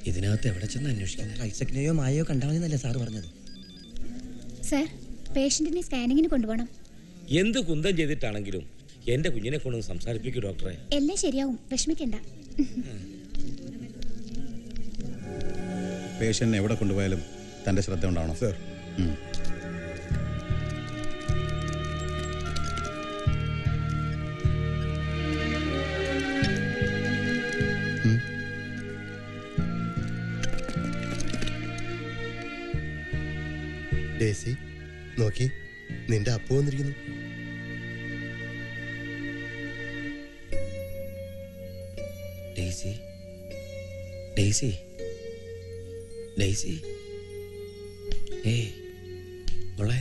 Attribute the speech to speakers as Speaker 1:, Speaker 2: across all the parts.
Speaker 1: ഇതിനകത്ത് എവിടെ ചെന്ന് അന്വേഷിക്കുന്നത്?
Speaker 2: ഐസക്കിനെയോ മായയോ കണ്ടാൽ മതിയെന്നല്ലേ സാറ് പറഞ്ഞത്?
Speaker 3: സാർ, പേഷ്യന്റിനെ സ്കാനിങ്ങിന് കൊണ്ടുപോകണം.
Speaker 1: എന്ത് കുന്തം ചെയ്തിട്ടാണെങ്കിലും എന്റെ കുഞ്ഞിനെ കൊണ്ടൊന്ന് സംസാരിപ്പിക്കൂ ഡോക്ടറെ.
Speaker 3: എല്ലാം ശരിയാവും, വിഷമിക്കണ്ട.
Speaker 4: പേഷ്യന്റിനെ എവിടെ കൊണ്ടുപോയാലും തന്റെ ശ്രദ്ധ ഉണ്ടാവണം
Speaker 5: സർ.
Speaker 6: ഡേസി നോക്കി, നിന്റെ അപ്പു വന്നിരിക്കുന്നു.
Speaker 1: ഡേസി, ഡേസി, ഡേസി, ഏയ് മോളെ.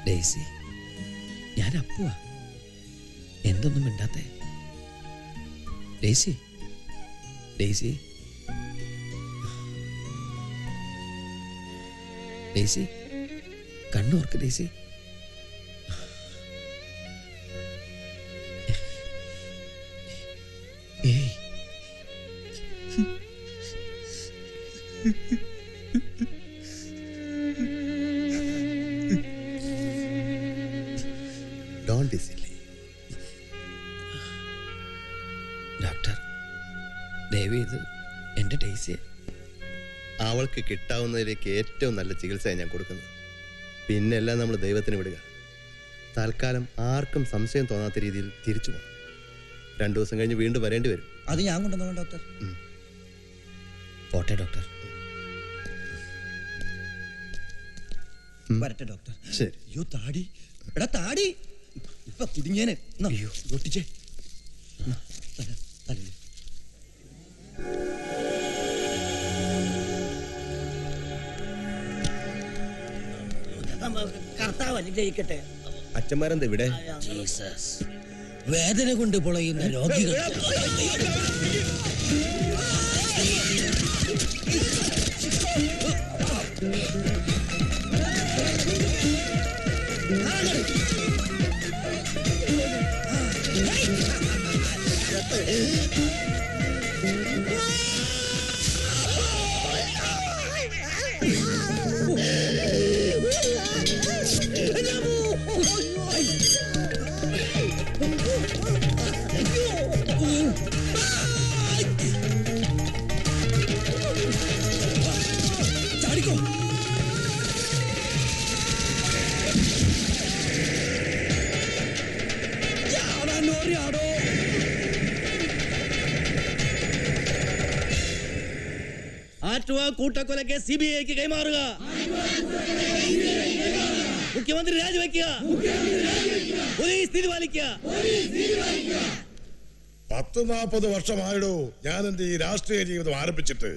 Speaker 1: ഡേസി, ഞാൻ അപ്പുവാ. എന്തൊന്നും മിണ്ടാത്തേ? ഡേസി, ഡേസി, ഡേസി, കണ്ണോർക്ക് ഡേസി. ഏയ്
Speaker 6: Don't be silly.
Speaker 1: ഡോക്ടർ, ദയവ് ഇത് എൻ്റെ ഡേസിയെ.
Speaker 6: അവൾക്ക് കിട്ടാവുന്നതിലേക്ക് ഏറ്റവും നല്ല ചികിത്സയാണ് ഞാൻ കൊടുക്കുന്നത്. പിന്നെ എല്ലാം നമ്മൾ ദൈവത്തിന് വിടുക. തൽക്കാലം ആർക്കും സംശയം തോന്നാത്ത രീതിയിൽ തിരിച്ചു പോകണം. 2 ദിവസം കഴിഞ്ഞ് വീണ്ടും വരേണ്ടി വരും.
Speaker 2: അത് ഞാൻ കൊണ്ടുവന്നോളാം ഡോക്ടർ.
Speaker 1: പോട്ടെ ഡോക്ടർ.
Speaker 2: വരട്ടെ ഡോക്ടർ.
Speaker 6: ശരി.
Speaker 2: അയ്യോ താടി, എടാ താടി ഇപ്പൊ കുടുങ്ങിയേനെ. അയ്യോ ഒട്ടിച്ചേ. കർത്താവ് അനുഗ്രഹിക്കട്ടെ.
Speaker 6: അച്ഛന്മാരെന്താ ഇവിടെ?
Speaker 1: ജീസസ്, വേദന കൊണ്ട് പൊളയുന്ന രോഗികൾ. ആറ്റുവ കൂട്ടക്കൊലയ്ക്ക് CBIക്ക് കൈമാറുക. മുഖ്യമന്ത്രി രാജിവെക്കുക. പോലീസ് തീരുമാനിക്കുക.
Speaker 5: 40-40 വർഷമായിടോ ഞാൻ എന്റെ ഈ രാഷ്ട്രീയ ജീവിതം ആരംഭിച്ചിട്ട്.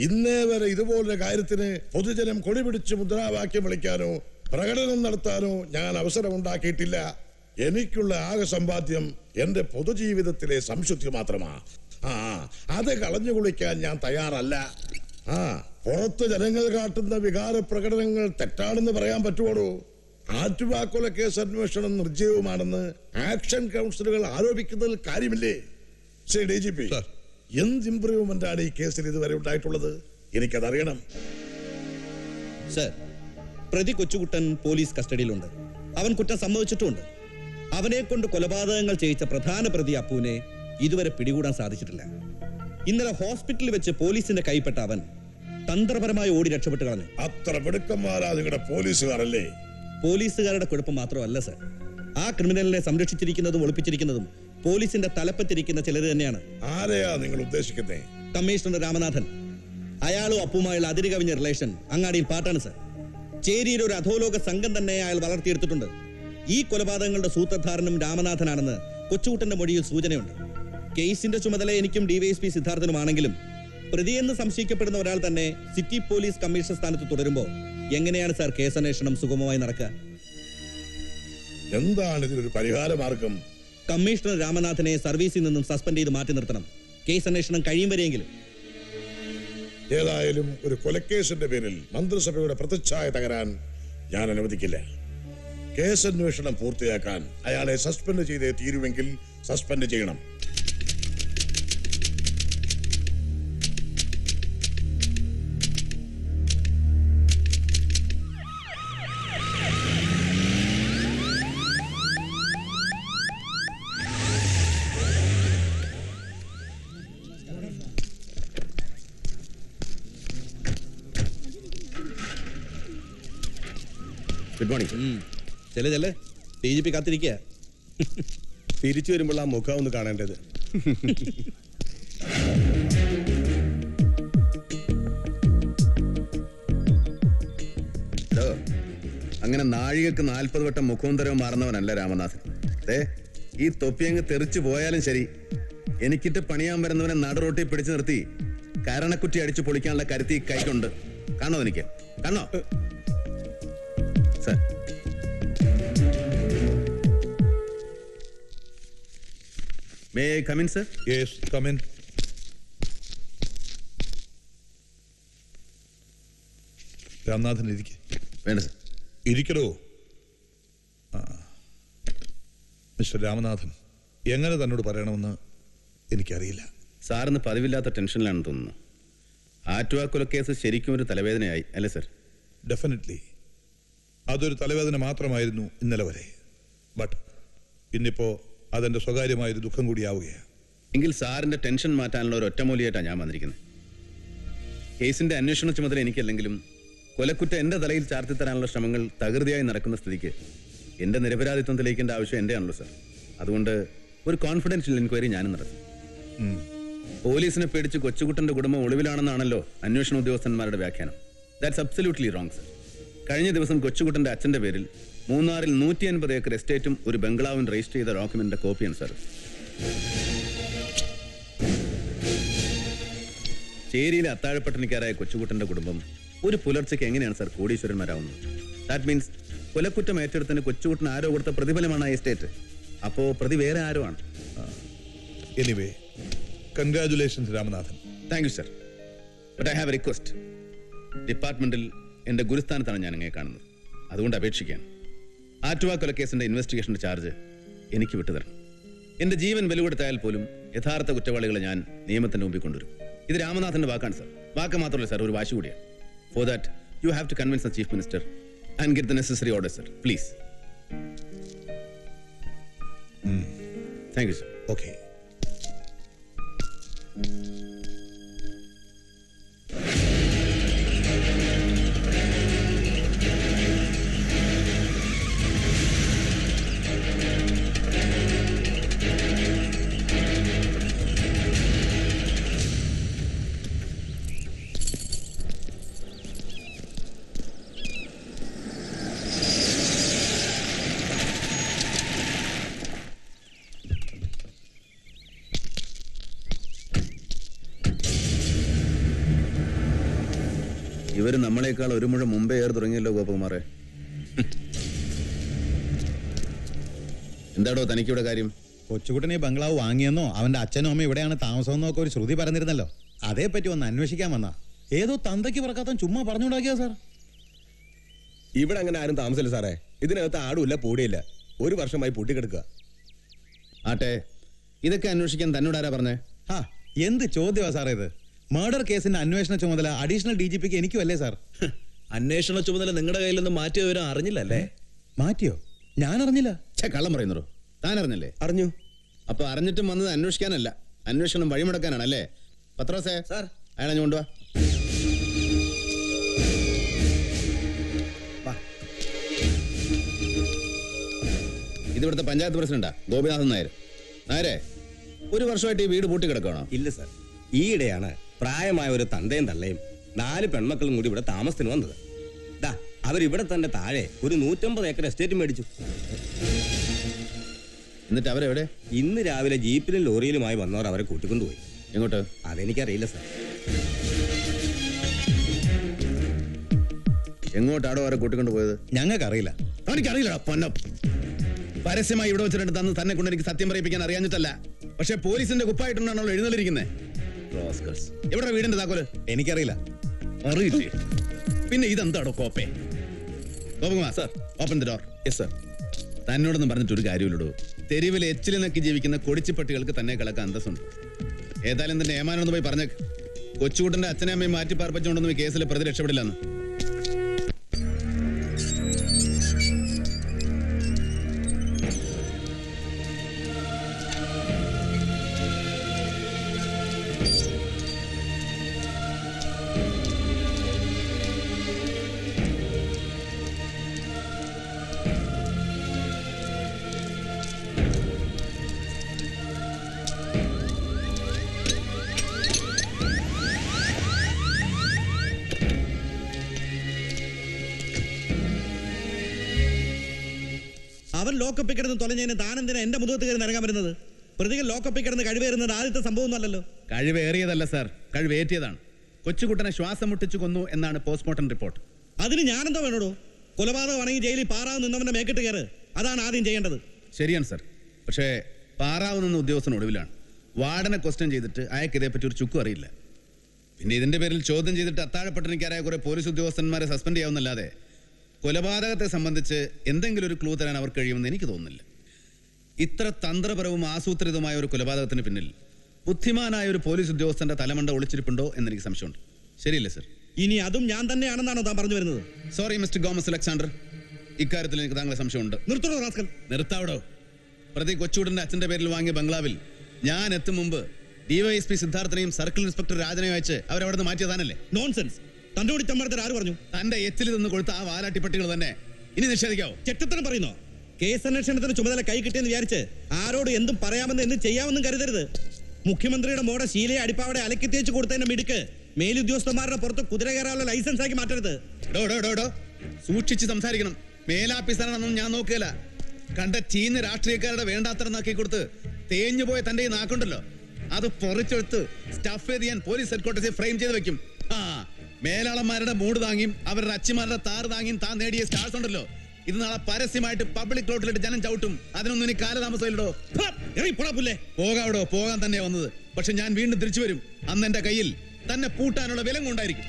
Speaker 5: ഇന്നേ വരെ ഇതുപോലൊരു കാര്യത്തിന് പൊതുജനം കൊടിപിടിച്ച് മുദ്രാവാക്യം വിളിക്കാനോ പ്രകടനം നടത്താനോ ഞാൻ അവസരം ഉണ്ടാക്കിയിട്ടില്ല. എനിക്കുള്ള ആകെ സമ്പാദ്യം എന്റെ പൊതുജീവിതത്തിലെ സംശുദ്ധി മാത്രമാ. അത് കളഞ്ഞു കുളിക്കാൻ ഞാൻ തയ്യാറല്ല. പുറത്ത് ജനങ്ങൾ കാട്ടുന്ന വികാര പ്രകടനങ്ങൾ തെറ്റാണെന്ന് പറയാൻ പറ്റുമോ? ആറ്റുവാക്കൊല കേസ് അന്വേഷണം നിർജ്ജീവമാണെന്ന് ആക്ഷൻ കൗൺസിലുകൾ ആരോപിക്കുന്നതിൽ കാര്യമില്ലേ? ശരി DGP, എന്ത് ഇംപ്രൂവ്മെന്റ് ആണ് ഈ കേസിൽ ഇതുവരെ ഉണ്ടായിട്ടുള്ളത്? എനിക്കതറിയണം.
Speaker 7: സർ, പ്രതി കൊച്ചുകുട്ടൻ പോലീസ് കസ്റ്റഡിയിലുണ്ട്. അവൻ കുറ്റം സമ്മതിച്ചിട്ടുമുണ്ട്. അവനെ കൊണ്ട് കൊലപാതകങ്ങൾ ചെയ്യിച്ച പ്രധാന പ്രതി അപ്പുവിനെ ഇതുവരെ പിടികൂടാൻ സാധിച്ചിട്ടില്ല. ഇന്നലെ ഹോസ്പിറ്റലിൽ വെച്ച് പോലീസിന്റെ കൈപ്പെട്ട അവൻ തന്ത്രപരമായി ഓടി രക്ഷപ്പെട്ട് കളഞ്ഞു.
Speaker 5: അത്ര മിടുക്കന്മാരാ നിങ്ങളുടെ പോലീസുകാരല്ലേ?
Speaker 7: പോലീസുകാരുടെ കുഴപ്പം മാത്രമല്ല സർ, ആ ക്രിമിനലിനെ സംരക്ഷിച്ചിരിക്കുന്നതും ഒളിപ്പിച്ചിരിക്കുന്നതും പോലീസിന്റെ തലപ്പത്തിരിക്കുന്ന ചിലർ തന്നെയാണ്.
Speaker 5: ആരെയാ നിങ്ങൾ ഉദ്ദേശിക്കുന്നേ?
Speaker 7: കമ്മീഷണർ രാമനാഥൻ. അയാളും അപ്പുമായുള്ള അതിരുകവിഞ്ഞ റിലേഷൻ അങ്ങാടിയിൽ പാട്ടാണ് സർ. ചേരിയിൽ ഒരു അധോലോക സംഘം തന്നെ അയാൾ വളർത്തിയെടുത്തിട്ടുണ്ട്. ഈ കൊലപാതകങ്ങളുടെ സൂത്രധാരനും രാമനാഥനാണെന്ന് കൊച്ചുകുട്ടന്റെ മൊഴിയിൽ സൂചനയുണ്ട്. കേസിന്റെ ചുമതല എനിക്കും DYSP സിദ്ധാർത്ഥനുമാണെങ്കിലും പ്രതിയെന്ന് സംശയിക്കപ്പെടുന്ന ഒരാൾ തന്നെ സിറ്റി പോലീസ് കമ്മീഷണർ സ്ഥാനത്ത് തുടരുമ്പോൾ എങ്ങനെയാണ് സാർ കേസന്വേഷണം സുഗമമായി നടക്കുക?
Speaker 5: എന്താണ് ഇതിനൊരു പരിഹാര മാർഗം?
Speaker 7: കമ്മീഷണർ രാമനാഥനെ സർവീസിൽ നിന്നും സസ്പെൻഡ് ചെയ്ത് മാറ്റി നിർത്തണം. കേസ് അന്വേഷണം കഴിയും വരെയെങ്കിലും.
Speaker 5: ഏതായാലും ഒരു കൊലക്കേസിന്റെ പേരിൽ മന്ത്രിസഭയുടെ പ്രതിച്ഛായ തകരാൻ ഞാൻ അനുവദിക്കില്ല. കേസ് അന്വേഷണം പൂർത്തിയാക്കാൻ അയാളെ സസ്പെൻഡ് ചെയ്തേ തീരുമെങ്കിൽ സസ്പെൻഡ് ചെയ്യണം.
Speaker 6: Good morning.
Speaker 7: ചെല്ലേ DGP കാത്തിരിക്കുക.
Speaker 6: തിരിച്ചു വരുമ്പോൾ ആ മുഖം ഒന്ന് കാണേണ്ടത്.
Speaker 4: അങ്ങനെ നാഴികക്ക് 40 വട്ടം മുഖവും തരവും മാറുന്നവനല്ല രാമനാഥൻ. ഈ തൊപ്പിയങ്ങ് തെറിച്ചു പോയാലും ശരി, എനിക്കിട്ട് പണിയാൻ വരുന്നവനെ നടുറോട്ടി പിടിച്ചു നിർത്തി കരണക്കുറ്റി അടിച്ചു പൊളിക്കാനുള്ള കരുത്തി കൈകൊണ്ട്. കാണോ എനിക്ക്? കാണോ sir? May I come in sir?
Speaker 5: Yes, come in. Ramnathan ഇരിക്കെ.
Speaker 4: വേണ്ട സർ.
Speaker 5: ഇരിക്കടോ. മിസ്റ്റർ രാമനാഥൻ, എങ്ങനെ തന്നോട് പറയണമെന്ന് എനിക്കറിയില്ല.
Speaker 4: സാറിന് പതിവില്ലാത്ത ടെൻഷനിലാണെന്ന് തോന്നുന്നു. ആറ്റുവാ കൊലക്കേസ് ശരിക്കും ഒരു തലവേദനയായി അല്ലേ സർ?
Speaker 5: ഡെഫിനറ്റ്ലി അതൊരു തലവേദന മാത്രമായിരുന്നു ഇന്നലെ വരെ. ബട്ട് ഇന്നിപ്പോ അതെന്റെ സ്വകാര്യമായൊരു ദുഃഖം കൂടിയാവുകയാണ്.
Speaker 4: എങ്കിൽ സാറിന്റെ ടെൻഷൻ മാറ്റാനുള്ള ഒരു ഒറ്റമൂലിയായിട്ടാണ് ഞാൻ വന്നിരിക്കുന്നത്. കേസിന്റെ അന്വേഷണ ചുമതല എനിക്കല്ലെങ്കിലും കൊലക്കുറ്റം എന്റെ തലയിൽ ചാർത്തിത്തരാനുള്ള ശ്രമങ്ങൾ തകൃതിയായി നടക്കുന്ന സ്ഥിതിക്ക് എന്റെ നിരപരാധിത്വം തെളിയിക്കേണ്ട ആവശ്യം എന്റെ ആണല്ലോ സർ. അതുകൊണ്ട് ഒരു കോൺഫിഡൻഷ്യൽ എൻക്വയറി ഞാനും നടത്തി. പോലീസിനെ പേടിച്ച് കൊച്ചുകുട്ടന്റെ കുടുംബം ഒളിവിലാണെന്നാണല്ലോ അന്വേഷണ ഉദ്യോഗസ്ഥന്മാരുടെ വ്യാഖ്യാനം. That's absolutely wrong sir. കഴിഞ്ഞ ദിവസം കൊച്ചുകുട്ടന്റെ അച്ഛന്റെ പേരിൽ മൂന്നാറിൽ 150 ഏക്കർ എസ്റ്റേറ്റും ഒരു ബംഗ്ലാവും രജിസ്റ്റർ ചെയ്ത ഡോക്യുമെന്റിന്റെ കോപ്പിയാണ് സർ. ചേരിയിലെ അത്താഴപ്പട്ടണിക്കാരായ കൊച്ചുകുട്ടന്റെ കുടുംബം ഒരു പുലർച്ചയ്ക്ക് എങ്ങനെയാണ് സർ കോടീശ്വരന്മാരാവുന്നത്? ദാറ്റ് മീൻസ് കൊലക്കുറ്റം ഏറ്റെടുത്തിന് കൊച്ചുകുട്ടൻ ആരോ കൊടുത്ത പ്രതിഫലമാണ് ആ എസ്റ്റേറ്റ്. അപ്പോ പ്രതി വേറെ ആരോ ആണ്.
Speaker 5: Anyway, congratulations Ramanathan.
Speaker 4: Thank you sir. But I have A request. ഡിപ്പാർട്ട്മെന്റിൽ എന്റെ ഗുരുസ്ഥാനത്താണ് ഞാൻ ഇങ്ങനെ കാണുന്നത്. അതുകൊണ്ട് അപേക്ഷിക്കാൻ ആറ്റുവാ കൊലക്കേസിന്റെ ഇൻവെസ്റ്റിഗേഷന്റെ ചാർജ് എനിക്ക് വിട്ടുതരണം. എന്റെ ജീവൻ വിലകൊടുത്തായാൽ പോലും യഥാർത്ഥ കുറ്റവാളികളെ ഞാൻ നിയമത്തിന്റെ മുമ്പിൽ കൊണ്ടുവരും. ഇത് രാമനാഥന്റെ വാക്കാണ് സർ. വാക്ക് മാത്രമല്ല സർ, ഒരു വാശി കൂടിയാണ്. For that you have to convince the chief minister and get the necessary order sir, please. Thank you sir.
Speaker 5: Okay.
Speaker 4: ഇവര് നമ്മളെക്കാൾ ഒരു മുഴ മുമ്പേ ഏറി തുടങ്ങിയല്ലോ ഗോപകുമാറെ. എന്താടോ തനിക്കിവിടെ കാര്യം?
Speaker 2: കൊച്ചുകുട്ടനെ ബംഗ്ലാവ് വാങ്ങിയെന്നോ അവന്റെ അച്ഛനും അമ്മ ഇവിടെയാണ് താമസമെന്നോ ഒക്കെ ഒരു ശ്രുതി പറഞ്ഞിരുന്നല്ലോ. അതേപ്പറ്റി ഒന്ന് അന്വേഷിക്കാൻ വന്നാ. ഏതോ തന്തയ്ക്ക് പറക്കാത്ത ചുമ്മാ പറഞ്ഞുണ്ടാക്കിയാ സാർ.
Speaker 8: ഇവിടെ അങ്ങനെ ആരും താമസമില്ല സാറേ. ഇതിനകത്ത് ആടുമില്ല പൂടിയില്ല. 1 വർഷമായി പൂട്ടിക്കെടുക്കുക.
Speaker 4: ആട്ടെ, ഇതൊക്കെ അന്വേഷിക്കാൻ തന്നോട് ആരാ പറഞ്ഞേ?
Speaker 2: ആ എന്ത് ചോദ്യമാ സാറേ ഇത്? മർഡർ കേസിന്റെ അന്വേഷണ ചുമതല അഡീഷണൽ DGPക്ക് എനിക്കും അല്ലേ സാർ?
Speaker 7: അന്വേഷണ ചുമതല നിങ്ങളുടെ കയ്യിൽ നിന്ന് മാറ്റിയ വിവരം അറിഞ്ഞില്ലല്ലേ?
Speaker 2: മാറ്റിയോ? ഞാൻ അറിഞ്ഞില്ല.
Speaker 4: കള്ളം പറയുന്നോ? താൻ അറിഞ്ഞല്ലേ?
Speaker 8: അറിഞ്ഞു.
Speaker 4: അപ്പൊ അറിഞ്ഞിട്ടും വന്നത് അന്വേഷിക്കാനല്ല, അന്വേഷണം വഴിമുടക്കാനാണല്ലേ? പത്രോസേ സാർ, അയാളെ കൊണ്ടുവാ. ഇതിവിടുത്തെ പഞ്ചായത്ത് പ്രസിഡന്റാ ഗോപിനാഥൻ നായർ. നായരെ, 1 വർഷമായിട്ട് ഈ വീട് പൂട്ടിക്കിടക്കണോ?
Speaker 8: ഇല്ല സാർ, ഈയിടെയാണ് പ്രായമായ ഒരു തന്തയും തള്ളയും 4 പെൺമക്കളും കൂടി ഇവിടെ താമസത്തിന് വന്നത്. ദാ അവരിവിടെ തന്നെ താഴെ ഒരു 150 ഏക്കർ എസ്റ്റേറ്റ് മേടിച്ചു.
Speaker 4: എന്നിട്ട് അവരെവിടെ?
Speaker 8: ഇന്ന് രാവിലെ ജീപ്പിലും ലോറിയിലുമായി വന്നവർ അവരെ കൂട്ടിക്കൊണ്ടുപോയി.
Speaker 4: എങ്ങോട്ട്?
Speaker 8: അതെനിക്കറിയില്ല സാർ.
Speaker 4: എങ്ങോട്ടാടോ അവരെ കൂട്ടിക്കൊണ്ടുപോയത്?
Speaker 2: ഞങ്ങൾക്കറിയില്ല.
Speaker 4: എനിക്കറിയില്ല. പൊന്നം, പരസ്യമായി ഇവിടെ വെച്ചിട്ട് തന്ന് തന്നെ കൊണ്ട് എനിക്ക് സത്യം പറയിപ്പിക്കാൻ അറിയാഞ്ഞിട്ടല്ല. പക്ഷെ പോലീസിന്റെ കുപ്പായിട്ടുണ്ടാണല്ലോ എഴുന്നള്ളിരിക്കുന്നത്. എവിടെ വീടിന്റെ താക്കോല്?
Speaker 2: എനിക്കറിയില്ല.
Speaker 4: അറിയില്ലേ? പിന്നെ ഇതെന്താടോ കോപ്പേ? Gopakumar sir, open the door.
Speaker 6: Yes sir.
Speaker 4: തന്നോടൊന്നും പറഞ്ഞിട്ടൊരു കാര്യമില്ലടോ. തെരുവിൽ എച്ചിൽ നക്കി ജീവിക്കുന്ന കൊടിച്ചിപ്പട്ടികൾക്ക് തന്നെ കിളക്കാൻ അന്തസ്സുണ്ട്. ഏതായാലും തന്നെ ഏമാനൊന്ന് പോയി പറഞ്ഞേക്ക്, കൊച്ചുകൂട്ടന്റെ അച്ഛനെ അമ്മയും മാറ്റി പാർപ്പിച്ചുകൊണ്ടൊന്നും ഈ കേസിൽ പ്രതി രക്ഷപ്പെടില്ലെന്ന്.
Speaker 7: അവൻ ലോക്കപ്പിൽ കിടന്ന് തൊലഞ്ഞതിന് താനെന്തിനാ എന്റെ മുഖത്ത് കയറി നിറങ്ങാൻ വരുന്നത്? പ്രതികൾ ലോക്കപ്പിൽ കിടന്ന് കഴിവേറുന്നത് ആദ്യത്തെ സംഭവമൊന്നുമല്ലല്ലോ.
Speaker 4: കഴിവേറിയതല്ല സാർ, കഴിവേറ്റിയതാണ്. കൊച്ചുകുട്ടനെ ശ്വാസം മുട്ടിച്ചു കൊന്നു എന്നാണ് പോസ്റ്റ്മോർട്ടം റിപ്പോർട്ട്.
Speaker 7: അതിന് ഞാനെന്തോ വേണോടോ? കൊലപാതകമാണെങ്കിൽ ജയിലിൽ പാറാവ് നിന്നവന്റെ മേക്കിട്ട് കയറ്. അതാണ് ആദ്യം ചെയ്യേണ്ടത്.
Speaker 4: ശരിയാണ് സാർ. പക്ഷേ പാറാവ് നിന്ന ഉദ്യോഗസ്ഥന് ഒടുവിലാണ്. വാർഡനെ ക്വസ്റ്റ്യൻ ചെയ്തിട്ട് അയാൾക്ക് ഇതേപ്പറ്റി ഒരു ചുക്കും അറിയില്ല. പിന്നെ ഇതിന്റെ പേരിൽ ചോദ്യം ചെയ്തിട്ട് അത്താഴപ്പട്ടിണിക്കാരായ കുറെ പോലീസ് ഉദ്യോഗസ്ഥന്മാരെ സസ്പെൻഡ് ചെയ്യാവുന്നല്ലാതെ കൊലപാതകത്തെ സംബന്ധിച്ച് എന്തെങ്കിലും ഒരു ക്ലൂ തരാൻ അവർക്ക് കഴിയുമെന്ന് എനിക്ക് തോന്നുന്നില്ല. ഇത്ര തന്ത്രപരവും ആസൂത്രിതമായ ഒരു കൊലപാതകത്തിന് പിന്നിൽ ബുദ്ധിമാനായ ഒരു പോലീസ് ഉദ്യോഗസ്ഥന്റെ തലമണ്ട ഒളിച്ചിരിപ്പുണ്ടോ എന്ന് എനിക്ക് സംശയമുണ്ട്. ശരിയല്ലേ സർ?
Speaker 7: ഇനി അതും ഞാൻ തന്നെയാണെന്നാണോ താൻ പറഞ്ഞു വരുന്നത്?
Speaker 4: സോറി മിസ്റ്റർ ഗോമസ് അലക്സാണ്ടർ, ഇക്കാര്യത്തിൽ എനിക്ക് താങ്കളെ സംശയമുണ്ട്.
Speaker 7: നിർത്തണോ റാസ്കൽ?
Speaker 4: നിർത്താവിടോ. പ്രതി കൊച്ചുകൂടന്റെ അച്ഛന്റെ പേരിൽ വാങ്ങിയ ബംഗ്ലാവിൽ ഞാൻ എത്തും മുമ്പ് ഡിവൈഎസ്പി സിദ്ധാർത്ഥനെയും സർക്കിൾ ഇൻസ്പെക്ടർ രാജനെയും അയച്ച് അവരവിടെ നിന്ന് മാറ്റിയതാണല്ലേ?
Speaker 7: നോൺസെൻസ്. തന്റെ കൂടി ചമ്മരത്തിൽ ആര് പറഞ്ഞു?
Speaker 4: തന്റെ എച്ചിൽ നിന്ന് കൊടുത്ത ആ വാലാട്ടിപ്പട്ടികൾ തന്നെ ഇനി നിഷേധിക്കാവോ?
Speaker 7: ചെറ്റത്തരം പറയുന്നോ? കേസ് അന്വേഷണത്തിന് ചുമതല കൈ കിട്ടിയെന്ന് വിചാരിച്ച് ആരോട് എന്തും പറയാമെന്ന് എന്തും ചെയ്യാമെന്നും കരുതരുത്. മുഖ്യമന്ത്രിയുടെ മോടെ ശീലയെ അടിപ്പാവടെ അലക്കി തേച്ച് കൊടുത്തതിന്റെ മിടുക്ക് മേലുദ്യോഗസ്ഥന്മാരുടെ പുറത്ത് കുതിര കയറാനുള്ള ലൈസൻസ് ആക്കി മാറ്റരുത്.
Speaker 4: സൂക്ഷിച്ച് സംസാരിക്കണം. മേലാഫീസറാണെന്നും ഞാൻ നോക്കുകയില്ല. കണ്ട ചീഞ്ഞ രാഷ്ട്രീയക്കാരുടെ വേണ്ടാത്തരം നാക്കി കൊടുത്ത് തേഞ്ഞു പോയ തന്റെ ഈ നാക്കുണ്ടല്ലോ, അത് പൊറിച്ചെടുത്ത് സ്റ്റഫ് ചെയ്ത് ഞാൻ പോലീസ് ഹെഡ്ക്വാർട്ടേഴ്സിൽ ഫ്രെയിം ചെയ്ത് വെക്കും. ആ മേലാളന്മാരുടെ മൂട് താങ്ങിയും അവരുടെ അച്ചിമാരുടെ താറ് താങ്ങിയും താൻ നേടിയ സ്റ്റാർസ് ഉണ്ടല്ലോ, ഇത് നാളെ പരസ്യമായിട്ട് പബ്ലിക് റോഡിലിട്ട് ജനം ചവിട്ടും. അതിനൊന്നും ഇനി കാലതാമസമില്ലടോ. പോകാവിടോ, പോകാൻ തന്നെ വന്നത്. പക്ഷെ ഞാൻ വീണ്ടും തിരിച്ചു വരും. അന്ന് എന്റെ കയ്യിൽ തന്നെ പൂട്ടാനുള്ള വിലങ്ങ് ഉണ്ടായിരിക്കും.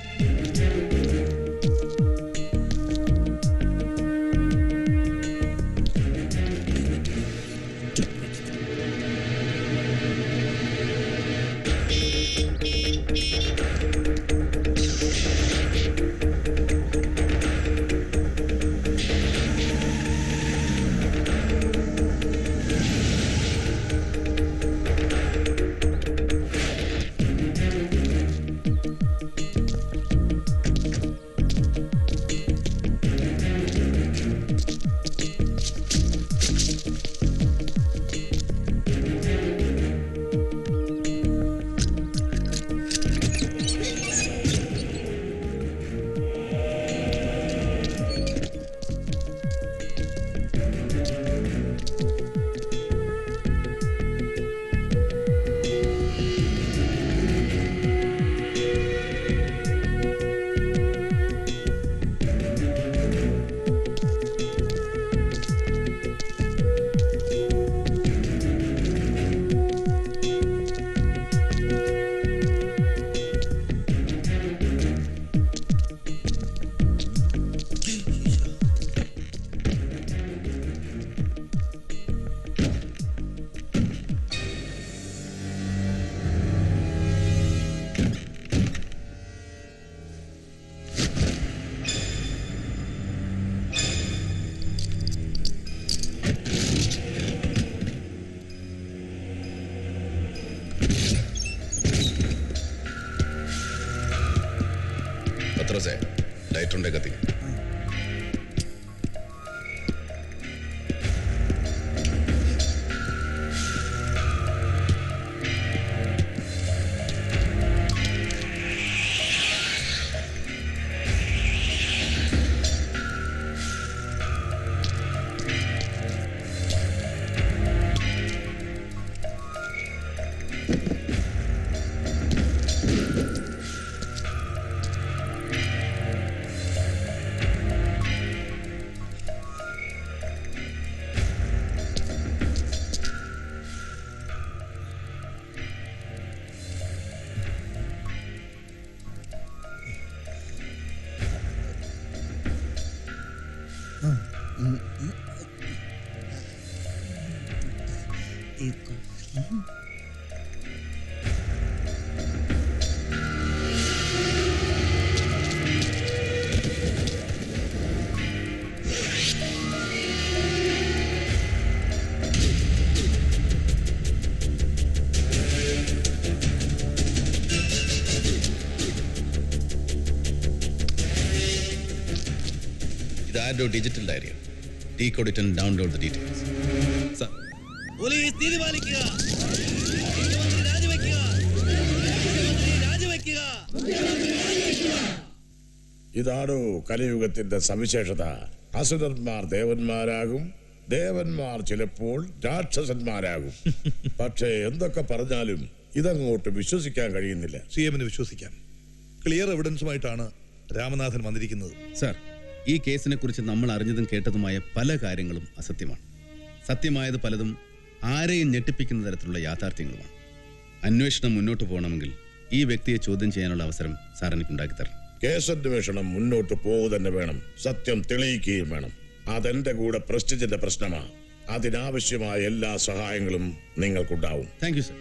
Speaker 4: ലൈറ്റ് ഉണ്ടേ കത്തി. ഇത് ആരോ ഡിജിറ്റൽ ഡയറിയാണ്. Decode it and download the details.
Speaker 7: Sir
Speaker 9: police തീരുമാനിക്കുക. മുഖ്യമന്ത്രി രാജിവെക്കുക. മുഖ്യമന്ത്രി രാജിവെക്കുക.
Speaker 5: ഇതാണോ കലിയുഗത്തിന്റെ സവിശേഷത? അസുരന്മാർ ദേവന്മാരാകും, ദേവന്മാർ ചിലപ്പോൾ രാക്ഷസന്മാരാകും. പക്ഷേ എന്തൊക്കെ പറഞ്ഞാലും ഇതങ്ങോട്ട് വിശ്വസിക്കാൻ കഴിയുന്നില്ല.
Speaker 10: CM-ന് വിശ്വസിക്കാം. ക്ലിയർ എവിഡൻസുമായിട്ടാണ് രാമനാഥൻ വന്നിരിക്കുന്നത്.
Speaker 4: സർ, ഈ കേസിനെ കുറിച്ച് നമ്മൾ അറിഞ്ഞതും കേട്ടതുമായ പല കാര്യങ്ങളും അസത്യമാണ്. സത്യമായത് പലതും ആരെയും ഞെട്ടിപ്പിക്കുന്ന തരത്തിലുള്ള യാഥാർത്ഥ്യങ്ങളുമാണ്. അന്വേഷണം മുന്നോട്ട് പോകണമെങ്കിൽ ഈ വ്യക്തിയെ ചോദ്യം ചെയ്യാനുള്ള അവസരം സാർ എനിക്കുണ്ടാക്കി തരണം.
Speaker 5: കേസന്വേഷണം മുന്നോട്ട് പോകുക തന്നെ വേണം. സത്യം തെളിയിക്കുകയും വേണം. അതെന്റെ കൂടെ പ്രസ്റ്റിജിന്റെ പ്രശ്നമാണ്. അതിനാവശ്യമായ എല്ലാ സഹായങ്ങളും നിങ്ങൾക്കുണ്ടാവും.
Speaker 4: Thank you sir.